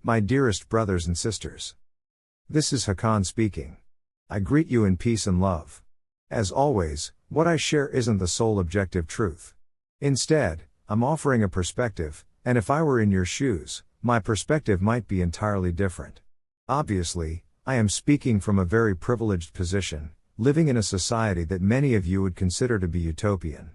My dearest brothers and sisters. This is Hakann speaking. I greet you in peace and love. As always, what I share isn't the sole objective truth. Instead, I'm offering a perspective, and if I were in your shoes, my perspective might be entirely different. Obviously, I am speaking from a very privileged position, living in a society that many of you would consider to be utopian.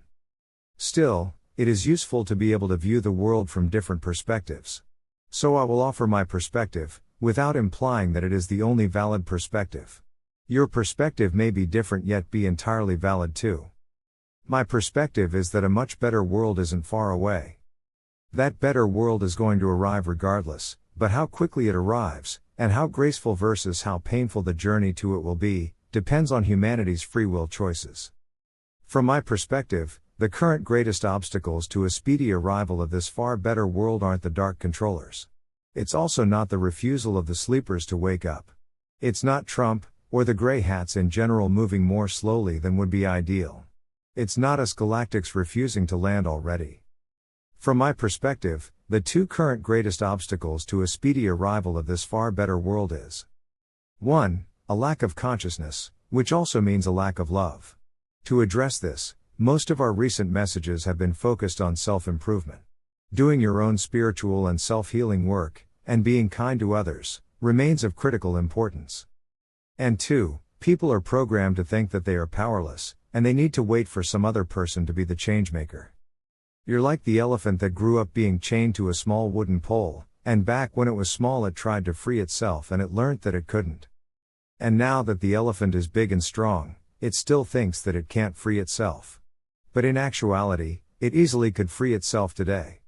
Still, it is useful to be able to view the world from different perspectives. So I will offer my perspective, without implying that it is the only valid perspective. Your perspective may be different yet be entirely valid too. My perspective is that a much better world isn't far away. That better world is going to arrive regardless, but how quickly it arrives, and how graceful versus how painful the journey to it will be, depends on humanity's free will choices. From my perspective, the current greatest obstacles to a speedy arrival of this far better world aren't the dark controllers. It's also not the refusal of the sleepers to wake up. It's not Trump, or the gray hats in general moving more slowly than would be ideal. It's not us galactics refusing to land already. From my perspective, the two current greatest obstacles to a speedy arrival of this far better world is 1. A lack of consciousness, which also means a lack of love. To address this, most of our recent messages have been focused on self-improvement. Doing your own spiritual and self-healing work, and being kind to others, remains of critical importance. And 2, people are programmed to think that they are powerless, and they need to wait for some other person to be the changemaker. You're like the elephant that grew up being chained to a small wooden pole, and back when it was small it tried to free itself and it learnt that it couldn't. And now that the elephant is big and strong, it still thinks that it can't free itself. But in actuality, it easily could free itself today.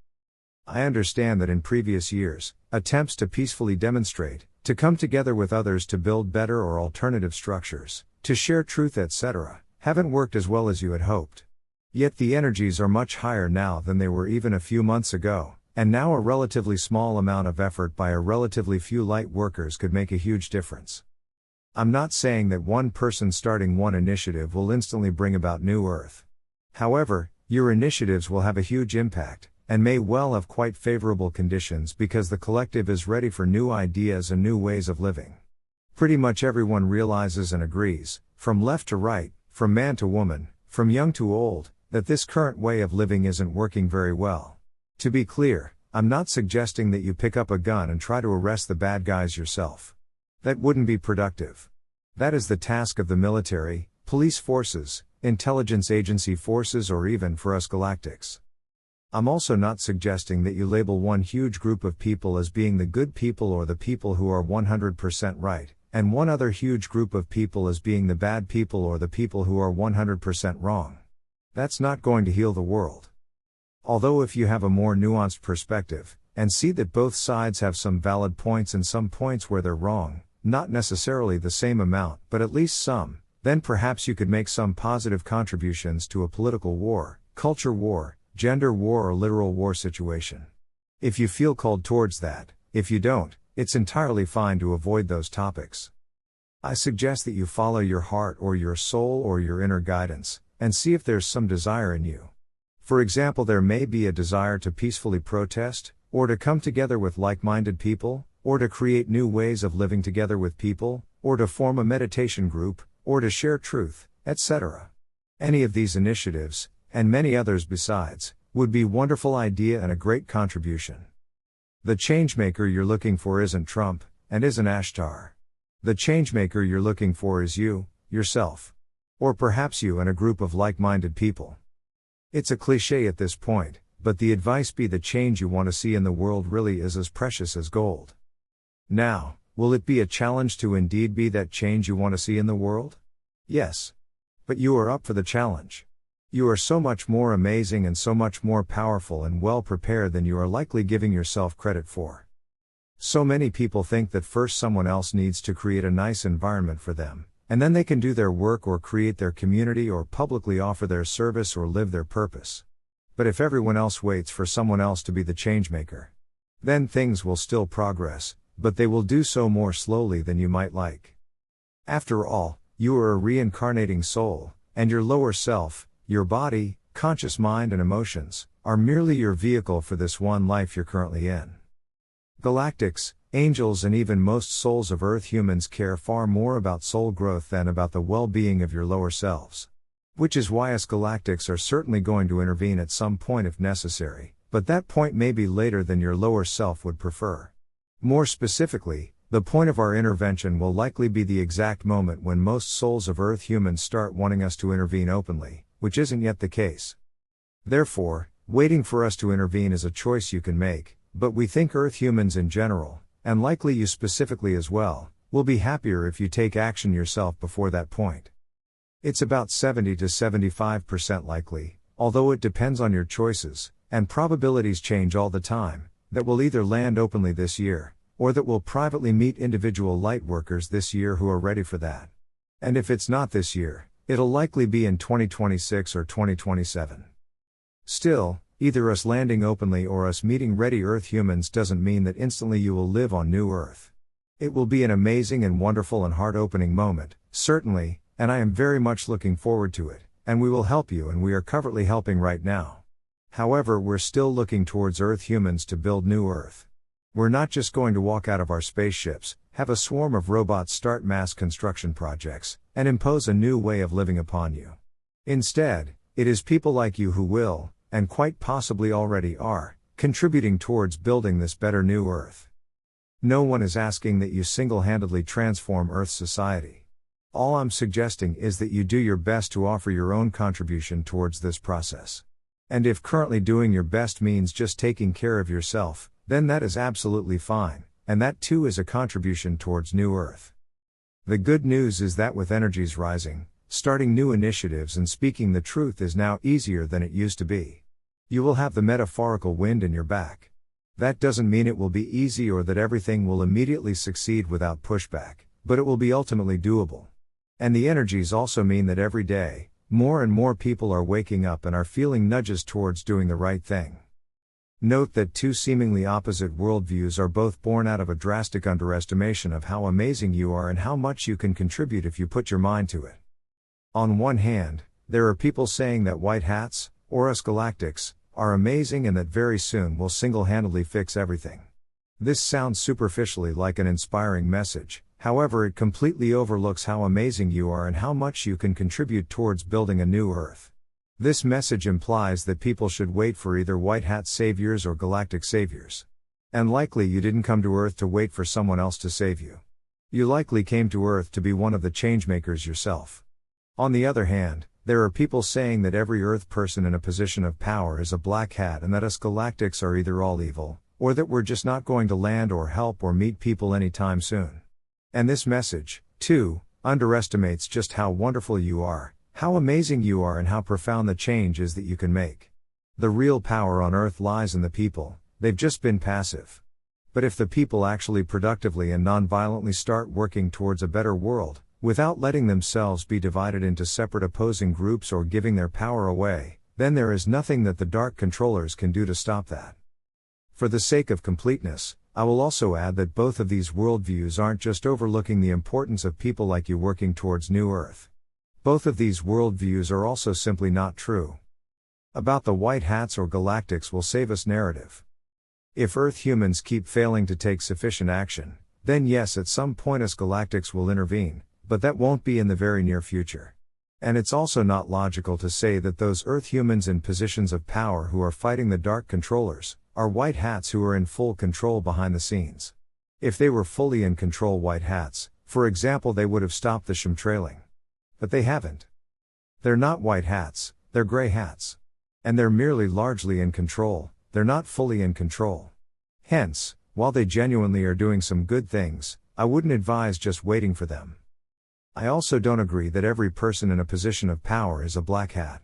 I understand that in previous years, attempts to peacefully demonstrate, to come together with others to build better or alternative structures, to share truth etc., haven't worked as well as you had hoped. Yet the energies are much higher now than they were even a few months ago, and now a relatively small amount of effort by a relatively few light workers could make a huge difference. I'm not saying that one person starting one initiative will instantly bring about new Earth. However, your initiatives will have a huge impact, and may well have quite favorable conditions because the collective is ready for new ideas and new ways of living. Pretty much everyone realizes and agrees, from left to right, from man to woman, from young to old, that this current way of living isn't working very well. To be clear, I'm not suggesting that you pick up a gun and try to arrest the bad guys yourself. That wouldn't be productive. That is the task of the military, police forces, intelligence agency forces or even for us galactics. I'm also not suggesting that you label one huge group of people as being the good people or the people who are 100% right, and one other huge group of people as being the bad people or the people who are 100% wrong. That's not going to heal the world. Although if you have a more nuanced perspective, and see that both sides have some valid points and some points where they're wrong, not necessarily the same amount but at least some, then perhaps you could make some positive contributions to a political war, culture war, gender war or literal war situation. If you feel called towards that, if you don't, it's entirely fine to avoid those topics. I suggest that you follow your heart or your soul or your inner guidance, and see if there's some desire in you. For example, there may be a desire to peacefully protest, or to come together with like-minded people, or to create new ways of living together with people, or to form a meditation group, or to share truth, etc. Any of these initiatives, and many others besides, would be a wonderful idea and a great contribution. The changemaker you're looking for isn't Trump, and isn't Ashtar. The changemaker you're looking for is you, yourself. Or perhaps you and a group of like-minded people. It's a cliché at this point, but the advice be the change you want to see in the world really is as precious as gold. Now, will it be a challenge to indeed be that change you want to see in the world? Yes. But you are up for the challenge. You are so much more amazing and so much more powerful and well prepared than you are likely giving yourself credit for. So many people think that first someone else needs to create a nice environment for them, and then they can do their work or create their community or publicly offer their service or live their purpose. But if everyone else waits for someone else to be the changemaker, then things will still progress, but they will do so more slowly than you might like. After all, you are a reincarnating soul, and your lower self, your body, conscious mind and emotions, are merely your vehicle for this one life you're currently in. Galactics, angels and even most souls of Earth humans care far more about soul growth than about the well-being of your lower selves. Which is why us galactics are certainly going to intervene at some point if necessary, but that point may be later than your lower self would prefer. More specifically, the point of our intervention will likely be the exact moment when most souls of Earth humans start wanting us to intervene openly, which isn't yet the case. Therefore, waiting for us to intervene is a choice you can make, but we think Earth humans in general, and likely you specifically as well, will be happier if you take action yourself before that point. It's about 70 to 75% likely, although it depends on your choices, and probabilities change all the time, that we'll either land openly this year, or that we'll privately meet individual light workers this year who are ready for that. And if it's not this year, it'll likely be in 2026 or 2027. Still, either us landing openly or us meeting ready Earth humans doesn't mean that instantly you will live on New Earth. It will be an amazing and wonderful and heart-opening moment, certainly, and I am very much looking forward to it, and we will help you and we are covertly helping right now. However, we're still looking towards Earth humans to build New Earth. We're not just going to walk out of our spaceships, have a swarm of robots start mass construction projects, and impose a new way of living upon you. Instead, it is people like you who will, and quite possibly already are, contributing towards building this better New Earth. No one is asking that you single-handedly transform Earth's society. All I'm suggesting is that you do your best to offer your own contribution towards this process. And if currently doing your best means just taking care of yourself, then that is absolutely fine, and that too is a contribution towards New Earth. The good news is that with energies rising, starting new initiatives and speaking the truth is now easier than it used to be. You will have the metaphorical wind in your back. That doesn't mean it will be easy or that everything will immediately succeed without pushback, but it will be ultimately doable. And the energies also mean that every day, more and more people are waking up and are feeling nudges towards doing the right thing. Note that two seemingly opposite worldviews are both born out of a drastic underestimation of how amazing you are and how much you can contribute if you put your mind to it. On one hand, there are people saying that white hats, or us galactics, are amazing and that very soon will single-handedly fix everything. This sounds superficially like an inspiring message, however it completely overlooks how amazing you are and how much you can contribute towards building a new Earth. This message implies that people should wait for either white hat saviors or galactic saviors. And likely you didn't come to Earth to wait for someone else to save you. You likely came to Earth to be one of the changemakers yourself. On the other hand, there are people saying that every Earth person in a position of power is a black hat and that us galactics are either all evil, or that we're just not going to land or help or meet people anytime soon. And this message, too, underestimates just how wonderful you are, how amazing you are and how profound the change is that you can make. The real power on Earth lies in the people, they've just been passive. But if the people actually productively and non-violently start working towards a better world, without letting themselves be divided into separate opposing groups or giving their power away, then there is nothing that the dark controllers can do to stop that. For the sake of completeness, I will also add that both of these worldviews aren't just overlooking the importance of people like you working towards New Earth. Both of these worldviews are also simply not true. About the white hats or galactics will save us narrative. If Earth humans keep failing to take sufficient action, then yes, at some point us galactics will intervene, but that won't be in the very near future. And it's also not logical to say that those Earth humans in positions of power who are fighting the dark controllers are white hats who are in full control behind the scenes. If they were fully in control white hats, for example, they would have stopped the chemtrailing. But they haven't. They're not white hats, they're gray hats. And they're merely largely in control, they're not fully in control. Hence, while they genuinely are doing some good things, I wouldn't advise just waiting for them. I also don't agree that every person in a position of power is a black hat.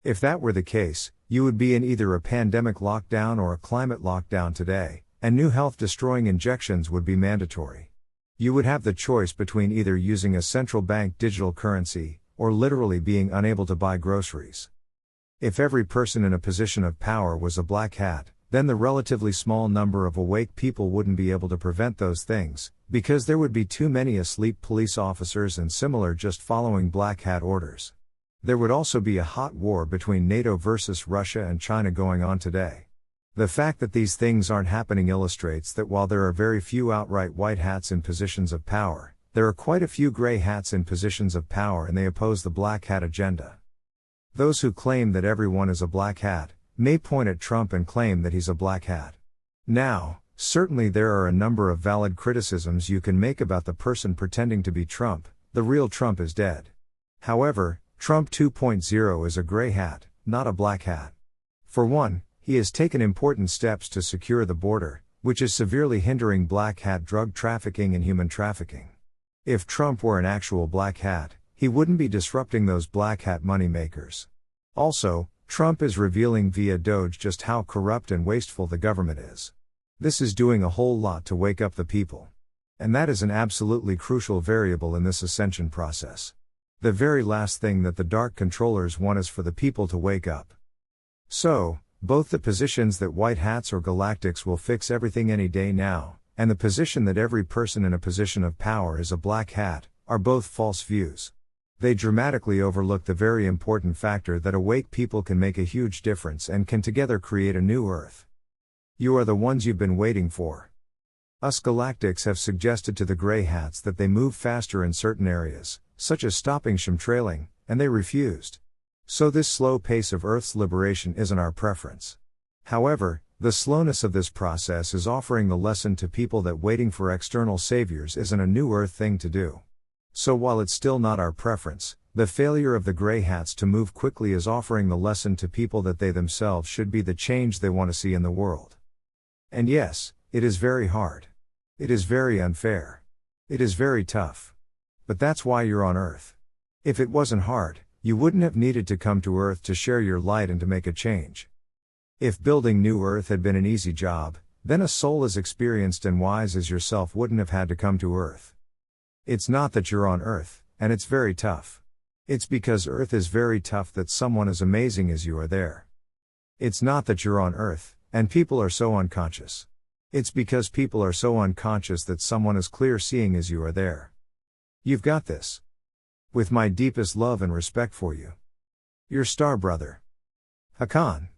If that were the case, you would be in either a pandemic lockdown or a climate lockdown today, and new health-destroying injections would be mandatory. You would have the choice between either using a central bank digital currency, or literally being unable to buy groceries. If every person in a position of power was a black hat, then the relatively small number of awake people wouldn't be able to prevent those things, because there would be too many asleep police officers and similar just following black hat orders. There would also be a hot war between NATO versus Russia and China going on today. The fact that these things aren't happening illustrates that while there are very few outright white hats in positions of power, there are quite a few gray hats in positions of power, and they oppose the black hat agenda. Those who claim that everyone is a black hat may point at Trump and claim that he's a black hat. Now, certainly there are a number of valid criticisms you can make about the person pretending to be Trump. The real Trump is dead. However, Trump 2.0 is a gray hat, not a black hat. For one, he has taken important steps to secure the border, which is severely hindering black hat drug trafficking and human trafficking. If Trump were an actual black hat, he wouldn't be disrupting those black hat moneymakers. Also, Trump is revealing via Doge just how corrupt and wasteful the government is. This is doing a whole lot to wake up the people. And that is an absolutely crucial variable in this ascension process. The very last thing that the dark controllers want is for the people to wake up. So, both the positions that white hats or galactics will fix everything any day now, and the position that every person in a position of power is a black hat, are both false views. They dramatically overlook the very important factor that awake people can make a huge difference and can together create a new Earth. You are the ones you've been waiting for. Us galactics have suggested to the gray hats that they move faster in certain areas, such as stopping chemtrailing, and they refused. So this slow pace of Earth's liberation isn't our preference. However, the slowness of this process is offering the lesson to people that waiting for external saviors isn't a new Earth thing to do. So while it's still not our preference, the failure of the gray hats to move quickly is offering the lesson to people that they themselves should be the change they want to see in the world. And yes, it is very hard. It is very unfair. It is very tough. But that's why you're on Earth. If it wasn't hard, you wouldn't have needed to come to Earth to share your light and to make a change. If building New Earth had been an easy job, then a soul as experienced and wise as yourself wouldn't have had to come to Earth. It's not that you're on Earth, and it's very tough. It's because Earth is very tough that someone as amazing as you are there. It's not that you're on Earth, and people are so unconscious. It's because people are so unconscious that someone as clear-seeing as you are there. You've got this. With my deepest love and respect for you. Your star brother, Hakann.